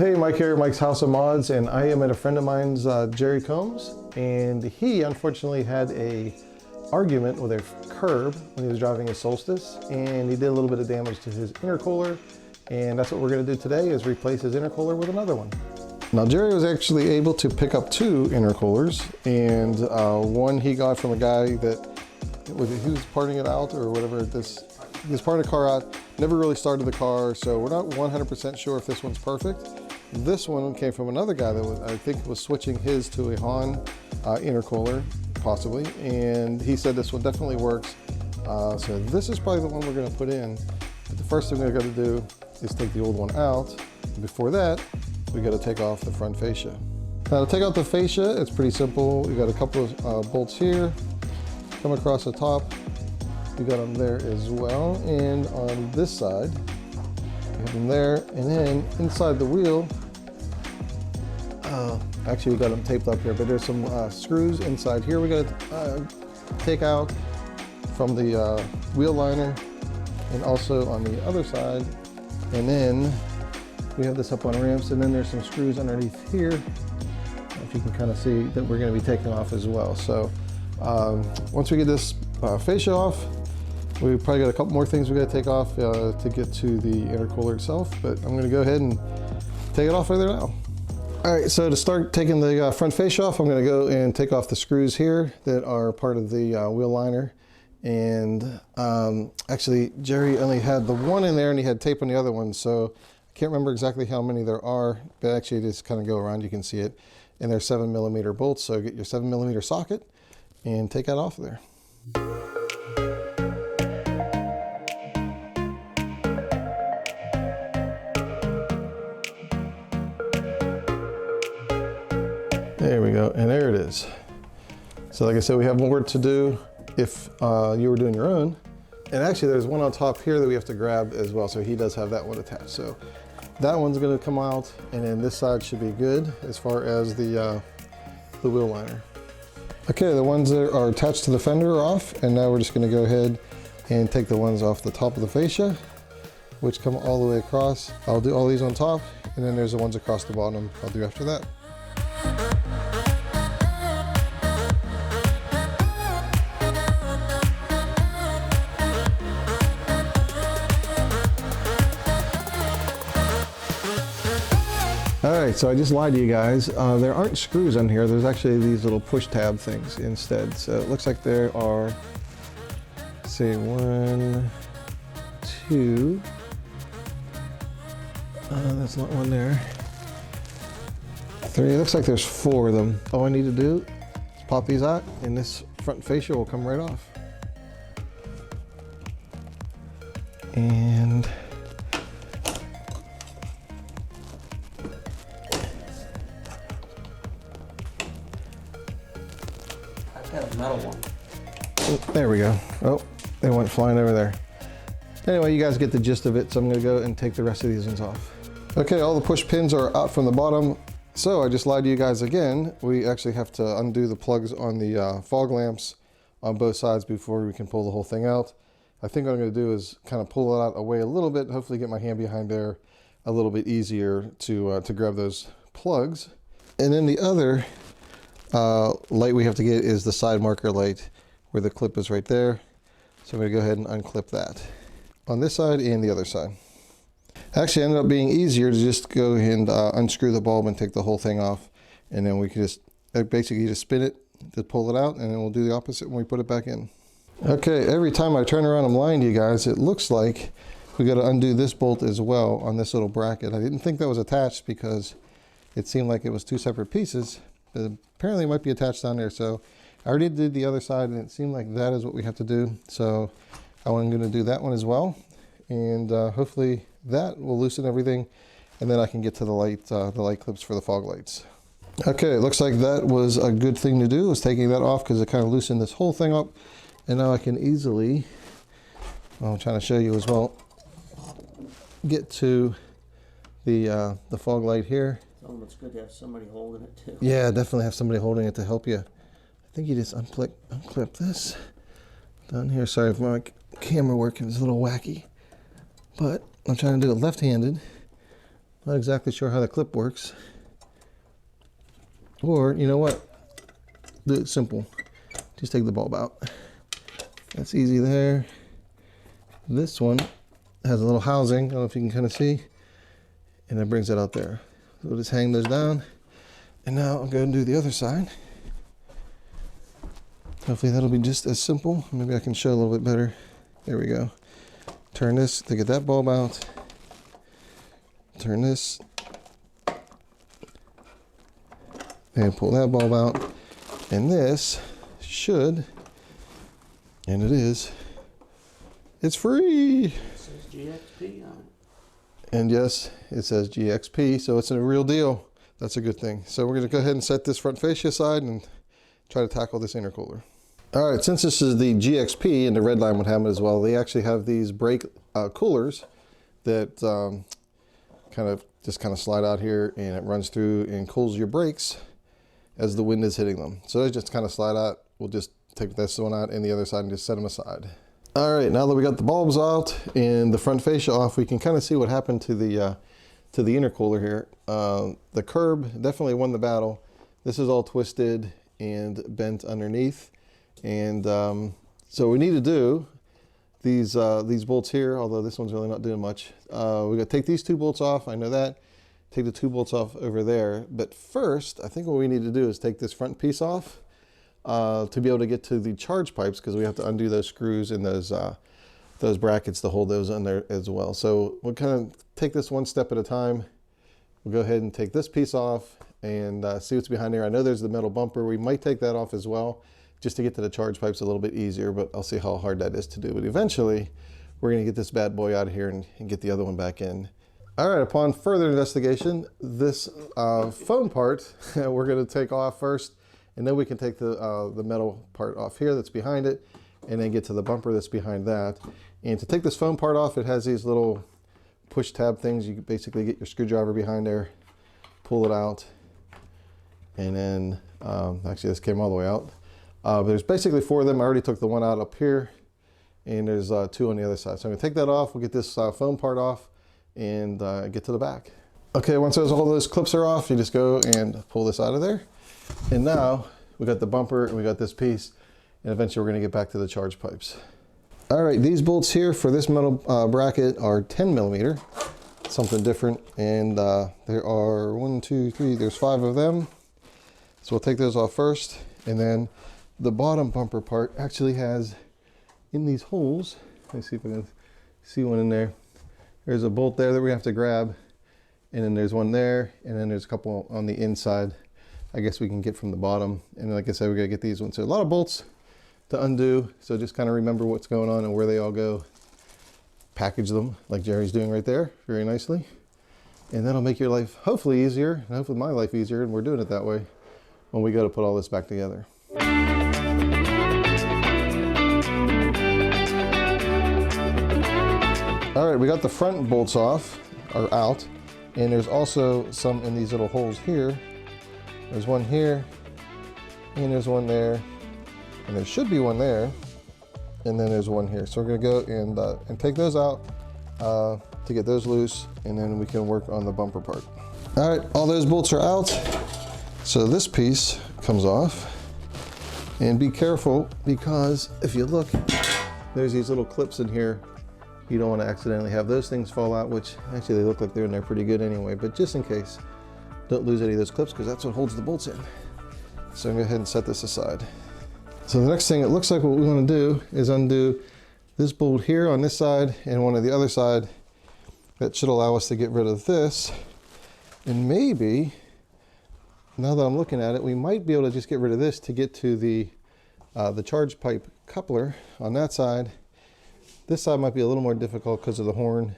Hey, Mike here, Mike's House of Mods, and I am at a friend of mine's, Jerry Combs, and he unfortunately had a argument with a curb when he was driving his Solstice, and he did a little bit of damage to his intercooler, and that's what we're going to do today, is replace his intercooler with another one. Now, Jerry was actually able to pick up two intercoolers, and one he got from a guy that he was parting it out or whatever. He was parting the car out, never really started the car, so we're not 100% sure if this one's perfect. This one came from another guy that I think was switching his to a Hahn intercooler, possibly, and he said this one definitely works. So this is probably the one we're going to put in. But the first thing we're going to do is take the old one out. Before that, we got to take off the front fascia. Now, to take out the fascia, it's pretty simple. We got a couple of bolts here, come across the top. We got them there as well, and on this side, we have them there, and then inside the wheel, actually we got them taped up here, but there's some screws inside here we got to take out from the wheel liner, and also on the other side, and then we have this up on ramps, and then there's some screws underneath here, if you can kind of see, that we're going to be taking off as well. So once we get this fascia off, we've probably got a couple more things we got to take off to get to the intercooler itself, but I'm going to go ahead and take it off right there now. All right, so to start taking the front fascia off, I'm going to go and take off the screws here that are part of the wheel liner. And actually, Jerry only had the one in there and he had tape on the other one, so I can't remember exactly how many there are, but actually just kind of go around, you can see it. And they're 7mm bolts, so get your 7mm socket and take that off of there. There we go, and there it is. So like I said, we have more to do if you were doing your own. And actually there's one on top here that we have to grab as well, so he does have that one attached. So that one's gonna come out, and then this side should be good as far as the wheel liner. Okay, the ones that are attached to the fender are off, and now we're just gonna go ahead and take the ones off the top of the fascia, which come all the way across. I'll do all these on top, and then there's the ones across the bottom I'll do after that. All right, so I just lied to you guys. There aren't screws on here. There's actually these little push tab things instead. So it looks like there are, say, 1, 2. That's not one there. 3. It looks like there's 4 of them. All I need to do is pop these out, and this front fascia will come right off. And a metal one. There we go. Oh, they went flying over there. Anyway, you guys get the gist of it, so I'm going to go and take the rest of these ones off. Okay, all the push pins are out from the bottom. So I just lied to you guys again. We actually have to undo the plugs on the fog lamps on both sides before we can pull the whole thing out. I think what I'm going to do is kind of pull it out away a little bit, hopefully get my hand behind there a little bit easier to grab those plugs. And then the other light we have to get is the side marker light where the clip is right there. So I'm going to go ahead and unclip that on this side and the other side. Actually, it ended up being easier to just go and unscrew the bulb and take the whole thing off, and then we can just basically just spin it to pull it out, and then we'll do the opposite when we put it back in. Okay, every time I turn around, I'm lying to you guys. It looks like we got to undo this bolt as well on this little bracket. I didn't think that was attached because it seemed like it was 2 separate pieces, but apparently it might be attached down there. So I already did the other side, and it seemed like that is what we have to do. So I'm going to do that one as well, and hopefully that will loosen everything, and then I can get to the light clips for the fog lights. Okay, it looks like that was a good thing to do, was taking that off, because it kind of loosened this whole thing up, and now I can easily, well, I'm trying to show you as well, get to the fog light here. Oh, it's good to have somebody holding it too. Yeah, definitely have somebody holding it to help you. I think you just unclip this down here. Sorry if my camera work is a little wacky, but I'm trying to do it left-handed, Not exactly sure how the clip works. Or, you know what? Do it simple. Just take the bulb out. That's easy there. This one has a little housing. I don't know if you can kind of see. And it brings it out there. So we'll just hang those down. And now I'll go and do the other side. Hopefully that'll be just as simple. Maybe I can show a little bit better. There we go. Turn this to get that bulb out. Turn this. And pull that bulb out. And this should, and it is, it's free. It says GXP on it. And yes, it says GXP, so it's a real deal. That's a good thing. So we're gonna go ahead and set this front fascia aside and try to tackle this intercooler. All right, since this is the GXP and the red line would have it as well, they actually have these brake coolers that kind of slide out here, and it runs through and cools your brakes as the wind is hitting them. So they just kind of slide out. We'll just take this one out and the other side and just set them aside. All right, now that we got the bulbs out and the front fascia off, we can kind of see what happened to the intercooler here. The curb definitely won the battle. This is all twisted and bent underneath. And so we need to do these bolts here, although this one's really not doing much. We got to take these two bolts off, I know that. Take the two bolts off over there. But first, I think what we need to do is take this front piece off to be able to get to the charge pipes, because we have to undo those screws and those brackets to hold those in there as well. So we'll kind of take this one step at a time. We'll go ahead and take this piece off and see what's behind there. I know there's the metal bumper. We might take that off as well, just to get to the charge pipes a little bit easier, but I'll see how hard that is to do. But eventually, we're gonna get this bad boy out of here and get the other one back in. All right, upon further investigation, this foam part we're gonna take off first, and then we can take the metal part off here that's behind it, and then get to the bumper that's behind that. And to take this foam part off, it has these little push tab things. You can basically get your screwdriver behind there, pull it out, and then, actually this came all the way out. But there's basically 4 of them. I already took the one out up here, and there's 2 on the other side. So I'm gonna take that off, we'll get this foam part off, and get to the back. Okay, once all those clips are off, you just go and pull this out of there. And now we got the bumper and we got this piece, and eventually we're gonna get back to the charge pipes. All right, these bolts here for this metal bracket are 10 millimeter, something different. And there are 1, 2, 3, there's 5 of them. So we'll take those off first, and then the bottom bumper part actually has in these holes, let me see if I can see one in there. There's a bolt there that we have to grab, and then there's one there, and then there's a couple on the inside I guess we can get from the bottom. And like I said, we gotta get these ones. So a lot of bolts to undo, so just kind of remember what's going on and where they all go. Package them like Jerry's doing right there very nicely, and that'll make your life hopefully easier, and hopefully my life easier, and we're doing it that way when we go to put all this back together. All right, we got the front bolts off, or out, and there's also some in these little holes here. There's one here, and there's one there, and there should be one there, and then there's one here. So we're gonna go and take those out to get those loose, and then we can work on the bumper part. All right, all those bolts are out. So this piece comes off, and be careful, because if you look, there's these little clips in here. You don't want to accidentally have those things fall out, which actually they look like they're in there pretty good anyway, but just in case, don't lose any of those clips, because that's what holds the bolts in. So I'm gonna go ahead and set this aside. So the next thing, it looks like what we want to do is undo this bolt here on this side and one on the other side. That should allow us to get rid of this. And maybe, now that I'm looking at it, we might be able to just get rid of this to get to the charge pipe coupler on that side. This side might be a little more difficult because of the horn,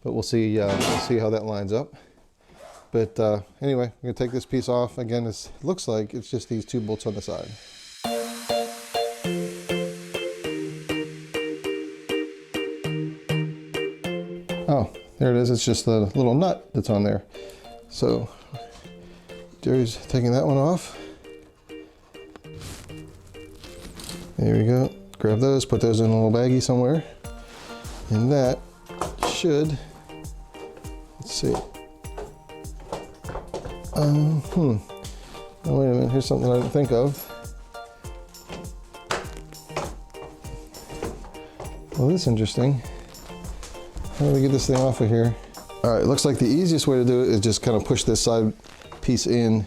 but we'll see how that lines up. But anyway, I'm gonna take this piece off. Again, it looks like it's just these 2 bolts on the side. Oh, there it is. It's just the little nut that's on there. So Jerry's taking that one off. There we go. Grab those, put those in a little baggie somewhere. And that should, let's see, Oh, wait a minute, here's something I didn't think of. Well, this is interesting. How do we get this thing off of here? All right, it looks like the easiest way to do it is just kind of push this side piece in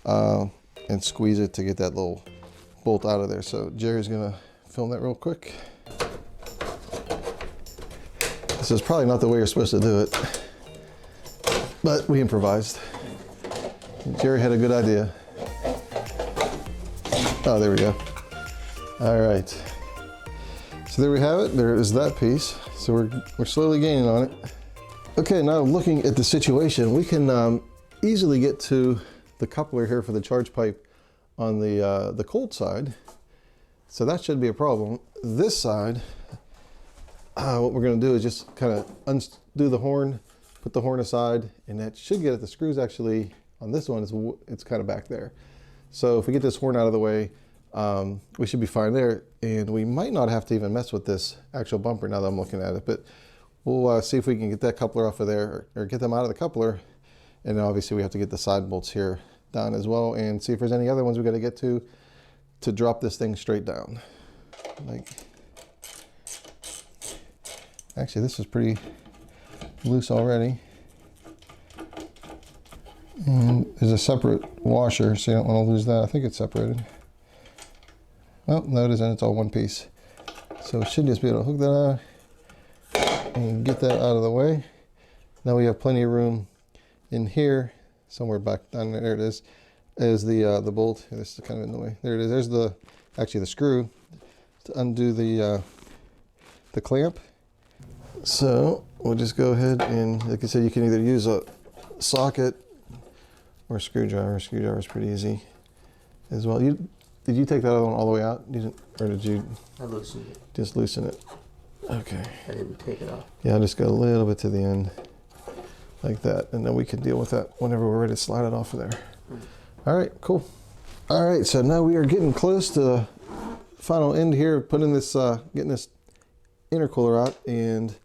and squeeze it to get that little bolt out of there. So Jerry's gonna film that real quick. This is probably not the way you're supposed to do it, but we improvised. Jerry had a good idea. Oh, there we go. All right. So there we have it. There is that piece. So we're slowly gaining on it. Okay, now looking at the situation, we can easily get to the coupler here for the charge pipe on the cold side. So that should be a problem. This side, what we're going to do is just kind of undo the horn, put the horn aside, and that should get it. The screws actually on this one, it's kind of back there. So if we get this horn out of the way, we should be fine there, and we might not have to even mess with this actual bumper now that I'm looking at it, but we'll see if we can get that coupler off of there or get them out of the coupler. And then obviously we have to get the side bolts here down as well and see if there's any other ones we got to get to drop this thing straight down. Like, actually this is pretty loose already. And there's a separate washer, so you don't want to lose that. I think it's separated. Oh, no, it isn't. It's all one piece. So we should just be able to hook that out and get that out of the way. Now we have plenty of room in here, somewhere back down there. There it is. Is the bolt. This is kind of in the way. There it is. There's actually the screw to undo the clamp. So we'll just go ahead and, like I said, you can either use a socket or a screwdriver. Screwdriver is pretty easy as well. Did you take that other one all the way out? Or did you? I loosened it. Just loosen it. Okay. I didn't take it off. Yeah, I'll just go a little bit to the end like that, and then we can deal with that whenever we're ready to slide it off of there. All right, cool. All right, so now we are getting close to the final end here, putting this, getting this intercooler out, and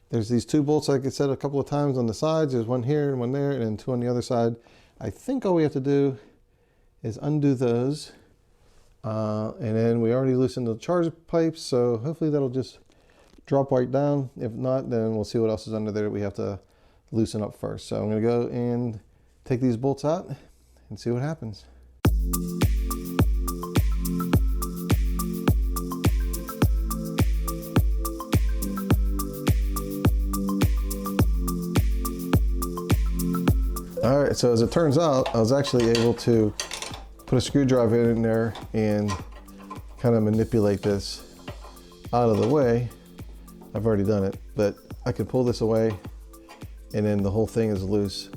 there's these two bolts, like I said a couple of times on the sides. There's one here and one there, and then two on the other side. I think all we have to do is undo those. And then we already loosened the charge pipes, so hopefully that'll just drop right down. If not, then we'll see what else is under there that we have to loosen up first. So I'm going to go and take these bolts out and see what happens. All right, so as it turns out, I was actually able to put a screwdriver in there and kind of manipulate this out of the way. I've already done it, but I can pull this away and then the whole thing is loose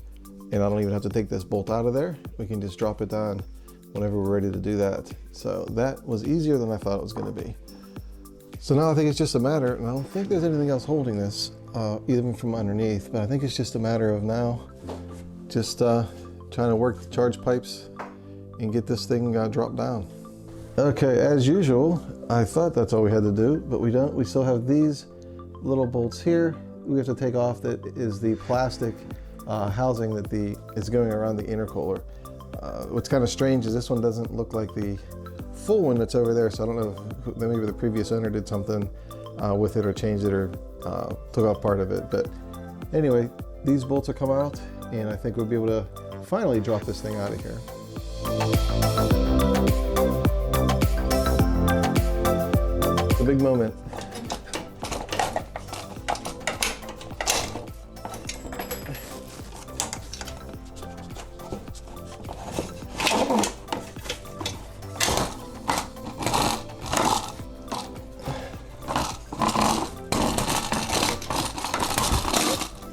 and I don't even have to take this bolt out of there. We can just drop it down whenever we're ready to do that. So that was easier than I thought it was going to be. So now I think it's just a matter, and I don't think there's anything else holding this, even from underneath, but I think it's just a matter of now just trying to work the charge pipes and get this thing dropped down. Okay, as usual, I thought that's all we had to do, but we don't. We still have these little bolts here we have to take off. That is the plastic housing that is going around the intercooler. What's kind of strange is this one doesn't look like the full one that's over there, so I don't know if maybe the previous owner did something with it or changed it or took off part of it. But anyway, these bolts will come out and I think we'll be able to finally drop this thing out of here. The big moment.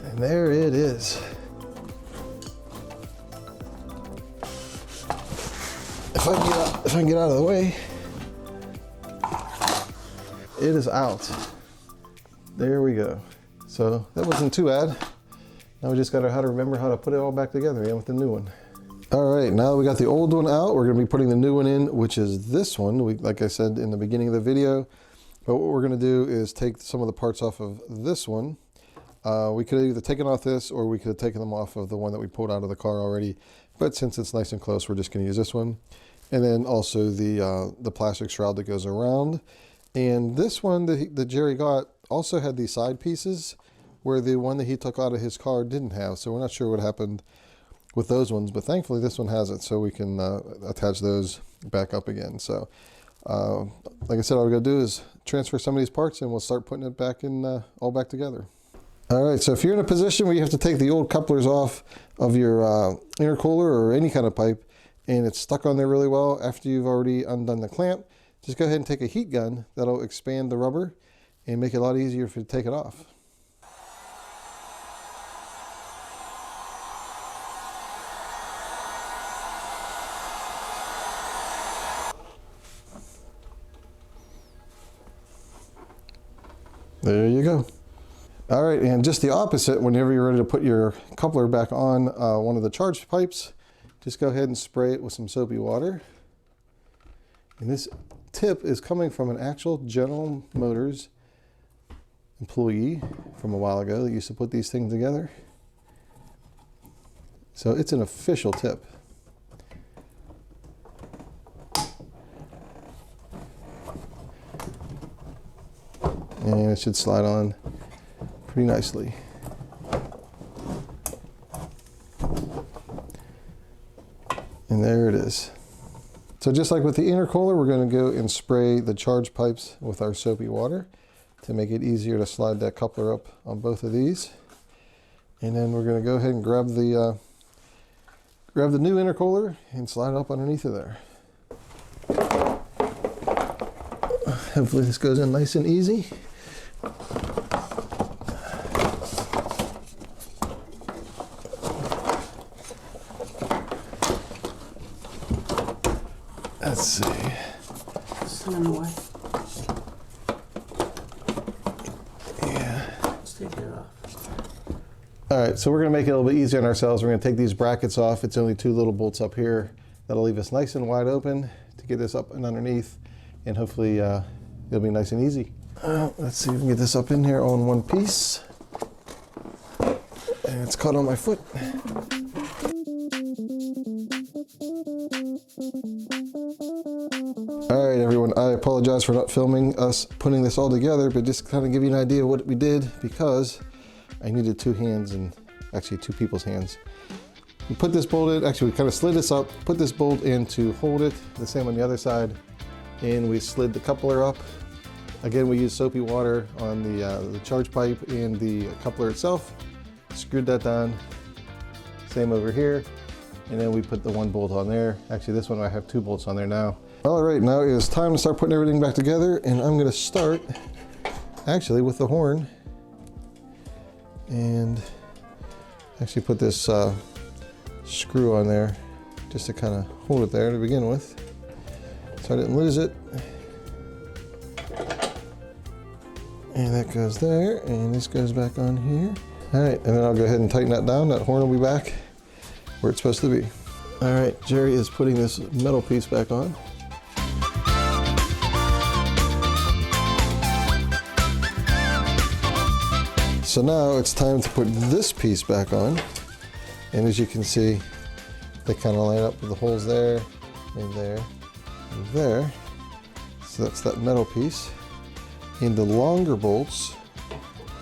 And there it is. If I can get out of the way, it is out. There we go. So that wasn't too bad. Now we just got to remember how to put it all back together again with the new one. All right, now that we got the old one out, we're going to be putting the new one in, which is this one. Like I said in the beginning of the video, but what we're going to do is take some of the parts off of this one We could have either taken off this or we could have taken them off of the one that we pulled out of the car already. But since it's nice and close, we're just going to use this one. And then also the plastic shroud that goes around. And this one that Jerry got also had these side pieces where the one that he took out of his car didn't have. So we're not sure what happened with those ones, but thankfully this one has it, so we can attach those back up again. So like I said, all we're going to do is transfer some of these parts and we'll start putting it back in, all back together. All right, so if you're in a position where you have to take the old couplers off of your intercooler or any kind of pipe and it's stuck on there really well after you've already undone the clamp, just go ahead and take a heat gun. That'll expand the rubber and make it a lot easier for you to take it off. There you go. All right, and just the opposite, whenever you're ready to put your coupler back on one of the charge pipes, just go ahead and spray it with some soapy water. And this tip is coming from an actual General Motors employee from a while ago that used to put these things together. So it's an official tip. And it should slide on pretty nicely. And there it is. So just like with the intercooler, we're going to go and spray the charge pipes with our soapy water to make it easier to slide that coupler up on both of these. And then we're going to go ahead and grab the new intercooler and slide it up underneath of there. Hopefully this goes in nice and easy. Let's see. Send them away. Yeah. Let's take it off. All right, so we're going to make it a little bit easier on ourselves. We're going to take these brackets off. It's only 2 little bolts up here. That'll leave us nice and wide open to get this up and underneath, and hopefully it'll be nice and easy. Let's see if we can get this up in here on one piece. And it's caught on my foot. All right, everyone, I apologize for not filming us putting this all together, but just kind of give you an idea of what we did because I needed 2 hands and actually 2 people's hands. We put this bolt in, actually we kind of slid this up, put this bolt in to hold it, the same on the other side, and we slid the coupler up. Again, we used soapy water on the charge pipe and the coupler itself, screwed that down, same over here, and then we put the 1 bolt on there. Actually, this one I have 2 bolts on there now. All right, now it is time to start putting everything back together, and I'm gonna start actually with the horn and actually put this screw on there just to kind of hold it there to begin with so I didn't lose it. And that goes there, and this goes back on here. All right, and then I'll go ahead and tighten that down. That horn will be back where it's supposed to be. All right, Jerry is putting this metal piece back on. So now it's time to put this piece back on. And as you can see, they kind of line up with the holes there, and there, and there. So that's that metal piece. And the longer bolts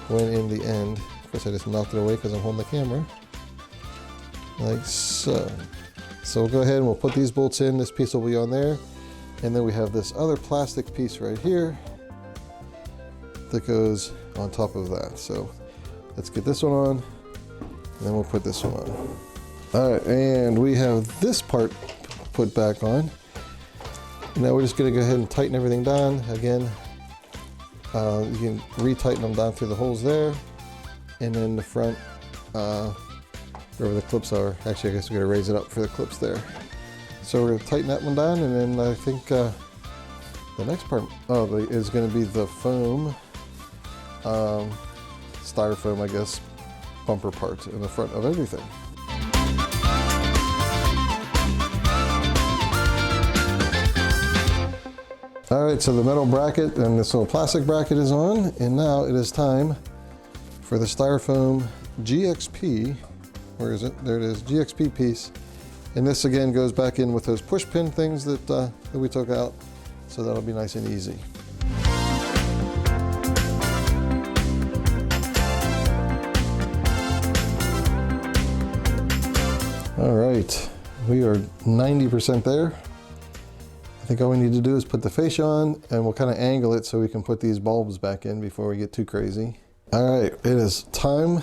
went in the end. Of course, I just knocked it away because I'm holding the camera. Like so. So we'll go ahead and we'll put these bolts in. This piece will be on there. And then we have this other plastic piece right here that goes on top of that. So let's get this one on, and then we'll put this one on. All right, and we have this part put back on. Now we're just gonna go ahead and tighten everything down. Again, you can re-tighten them down through the holes there, and then the front, wherever the clips are. Actually, I guess we're gonna raise it up for the clips there. So we're gonna tighten that one down, and then I think the next part is gonna be the foam, styrofoam, I guess, bumper part in the front of everything. All right, so the metal bracket and this little plastic bracket is on, and now it is time for the styrofoam GXP, where is it? There it is, GXP piece. And this again goes back in with those push pin things that we took out. So that'll be nice and easy. All right, we are 90% there. I think all we need to do is put the fascia on, and we'll kind of angle it so we can put these bulbs back in before we get too crazy. All right, it is time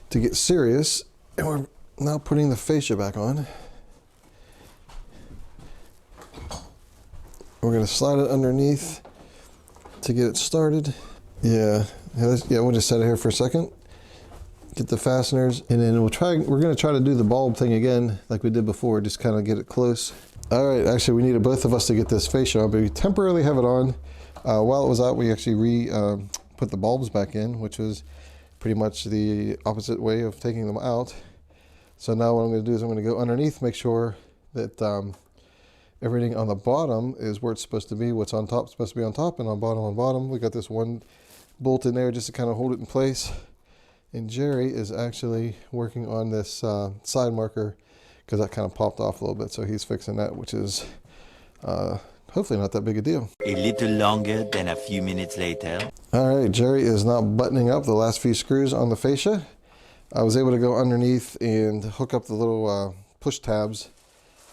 to get serious, and we're now putting the fascia back on. We're gonna slide it underneath to get it started. Yeah, we'll just set it here for a second. Get the fasteners, and then we're gonna try to do the bulb thing again like we did before, just kind of get it close. All right, actually we needed both of us to get this fascia on, but we temporarily have it on. While it was out, we actually put the bulbs back in, which was pretty much the opposite way of taking them out. So now what I'm gonna do is I'm gonna go underneath, make sure that everything on the bottom is where it's supposed to be. What's on top is supposed to be on top, and on bottom. We got this one bolt in there just to kind of hold it in place. And Jerry is actually working on this side marker because that kind of popped off a little bit. So he's fixing that, which is hopefully not that big a deal. A little longer than a few minutes later. All right, Jerry is now buttoning up the last few screws on the fascia. I was able to go underneath and hook up the little push tabs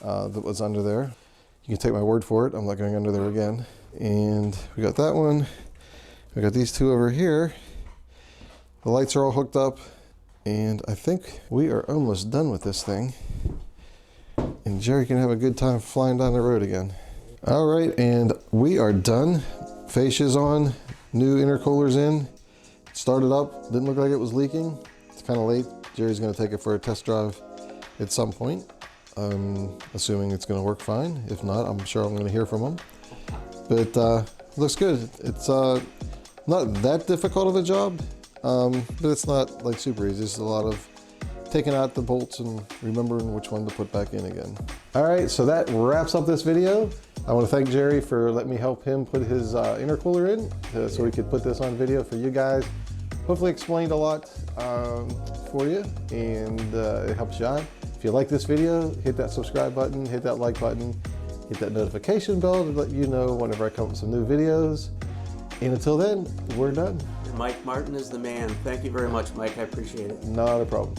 that was under there. You can take my word for it. I'm not going under there again. And we got that one. We got these two over here. The lights are all hooked up, and I think we are almost done with this thing. And Jerry can have a good time flying down the road again. All right, and we are done. Fascia's on, new intercooler's in. Started up, didn't look like it was leaking. It's kind of late. Jerry's gonna take it for a test drive at some point. Assuming it's gonna work fine. If not, I'm sure I'm gonna hear from him. But looks good. It's not that difficult of a job. But it's not like super easy. It's a lot of taking out the bolts and remembering which one to put back in again. All right, so that wraps up this video. I want to thank Jerry for letting me help him put his intercooler in so we could put this on video for you guys. Hopefully explained a lot for you, and it helps you out. If you like this video, hit that subscribe button, hit that like button, hit that notification bell to let you know whenever I come up with some new videos. And until then, we're done. Mike Martin is the man. Thank you very much, Mike. I appreciate it. Not a problem.